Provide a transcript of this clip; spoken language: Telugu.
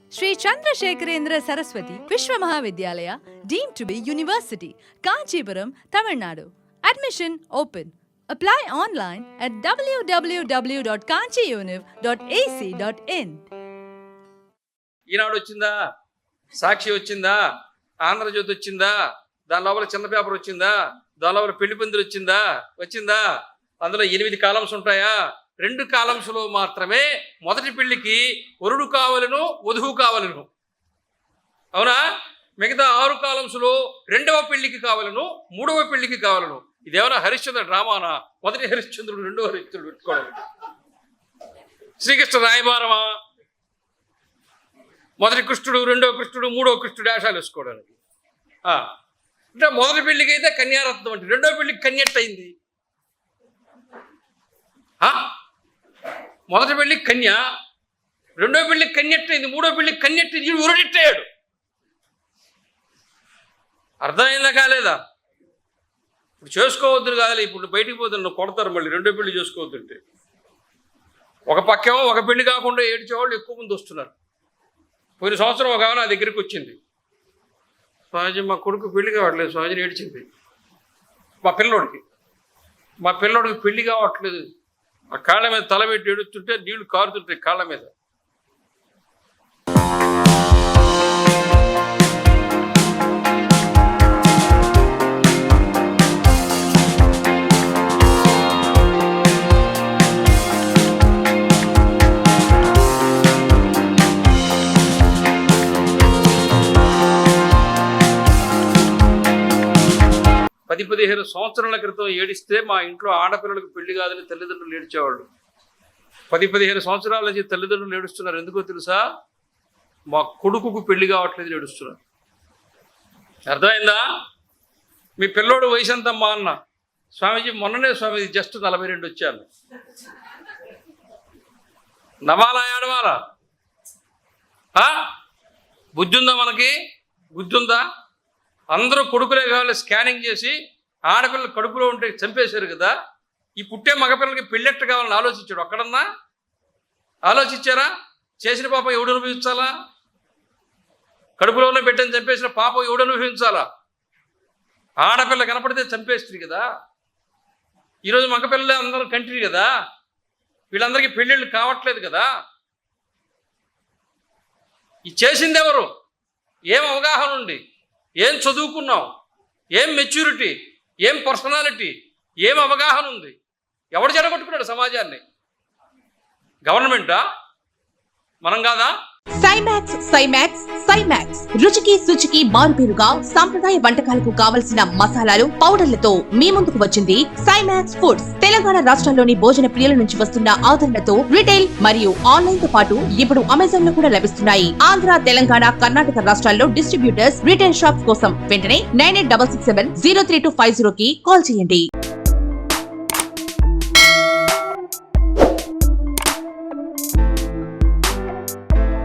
Sri Chandrasekharendra Saraswati Vishwa Mahavidyalaya, deemed to be University, Kanchipuram, Tamil Nadu. Admission open. Apply online at www.kanchiuniv.ac.in. ఈనాడు వచ్చిందా, సాక్షి వచ్చిందా, ఆంధ్రజ్యోతి వచ్చిందా, దాని లోపల చిన్న పేపర్ వచ్చిందా, దాని లోపల పెళ్లి పందిరి వచ్చిందా, అందులో 8 కాలమ్స్ ఉంటాయా? 2 కాలమ్స్లో మాత్రమే మొదటి పెళ్లికి వరుడు కావాలను, వధువు కావాలను. అవునా? మిగతా 6 కాలమ్స్లో రెండవ పెళ్లికి కావాలను, మూడవ పెళ్లికి కావాలను. ఇదేమన్నా హరిశ్చంద్ర డ్రామానా? మొదటి హరిశ్చంద్రుడు, రెండవ హరిశ్చంద్రుడు పెట్టుకోవడం. శ్రీకృష్ణ రాయబారమా? మొదటి కృష్ణుడు, రెండవ కృష్ణుడు, మూడవ కృష్ణుడు వేషాలు వేసుకోవడానికి. అంటే మొదటి పెళ్లికి అయితే కన్యారత్నం అంటే, రెండవ పెళ్లికి కన్యట్ అయింది. మొదటి పెళ్లికి కన్య, రెండో పెళ్లికి కన్యట్ అయింది, మూడో పెళ్లికి కన్యట్ అయింది. వీడు ఉరడిట్టాడు. అర్థమైందా కాలేదా? ఇప్పుడు చేసుకోవద్దు కాదు, ఇప్పుడు బయటికి పోతున్నా కొడతారు మళ్ళీ. రెండో పెళ్లి చేసుకోవద్దంటే ఒక పక్కేమో ఒక పెళ్లి కాకుండా ఏడ్చేవాళ్ళు ఎక్కువ మంది వస్తున్నారు. పోయిన సంవత్సరం ఒక నా దగ్గరికి వచ్చింది, స్వామిజీ మా కొడుకు పెళ్లి కావట్లేదు స్వామిజీని ఏడ్చింది. మా పిల్లోడికి పెళ్లి కావట్లేదు. ఆ కాళ్ళ మీద తల పెట్టి ఏడుస్తుంటే నీళ్లు కారుతుంటాయి కాళ్ళ మీద. పది 15 సంవత్సరాల క్రితం ఏడిస్తే మా ఇంట్లో ఆడపిల్లలకు పెళ్లి కాదని తల్లిదండ్రులు ఏడ్చేవాళ్ళు. 10-15 సంవత్సరాల నుంచి తల్లిదండ్రులు ఏడుస్తున్నారు. ఎందుకో తెలుసా? మా కొడుకుకు పెళ్లి కావట్లేదు ఏడుస్తున్నారు. అర్థమైందా? మీ పిల్లోడు వయసు ఎంతమ్మా అన్న. స్వామీజీ మొన్ననే స్వామీజీ జస్ట్ 42 వచ్చాను. నవాలా ఏడవాలా? బుద్ధి ఉందా మనకి? బుద్ధి ఉందా? అందరూ కొడుకులే కావాలి స్కానింగ్ చేసి ఆడపిల్లలు కడుపులో ఉంటే చంపేశారు కదా. ఈ పుట్టే మగపిల్లలకి పెళ్ళెట్ట కావాలని ఆలోచించాడు. ఒక్కడన్నా ఆలోచించారా? చేసిన పాపం ఎవడు అనుభవించాలా? కడుపులోనే బిడ్డని చంపేసిన పాపం ఎవడు అనుభవించాలా? ఆడపిల్ల కనపడితే చంపేస్తుంది కదా. ఈరోజు మగపిల్లలే అందరూ కంట్రీ కదా. వీళ్ళందరికీ పెళ్ళిళ్ళు కావట్లేదు కదా. ఈ చేసింది ఎవరు? ఏం అవగాహన ఉంది? ఏం చదువుకున్నాం? ఏం మెచ్యూరిటీ? ఏం పర్సనాలిటీ? ఏం అవగాహన ఉంది? ఎవడు జడగొట్టుకున్నాడు సమాజాన్ని? గవర్నమెంటా? మనం కాదా? సైమాక్స్ రుచికి శుచికి మారుపేరుగా సాంప్రదాయ వంటకాలకు కావలసిన మసాలాలు, పౌడర్లతో మీ ముందుకు వచ్చింది సైమాక్స్ ఫుడ్స్. తెలంగాణ రాష్ట్రంలోని భోజన ప్రియుల నుంచి వస్తున్న ఆదరణతో రిటైల్ మరియు ఆన్లైన్ తో పాటు ఇప్పుడు అమెజాన్ లో కూడా లభిస్తున్నాయి. ఆంధ్ర, తెలంగాణ, కర్ణాటక రాష్ట్రాల్లో డిస్ట్రిబ్యూటర్స్, రిటైల్ షాప్స్ కోసం వెంటనే 9866703250 కి కాల్ చేయండి.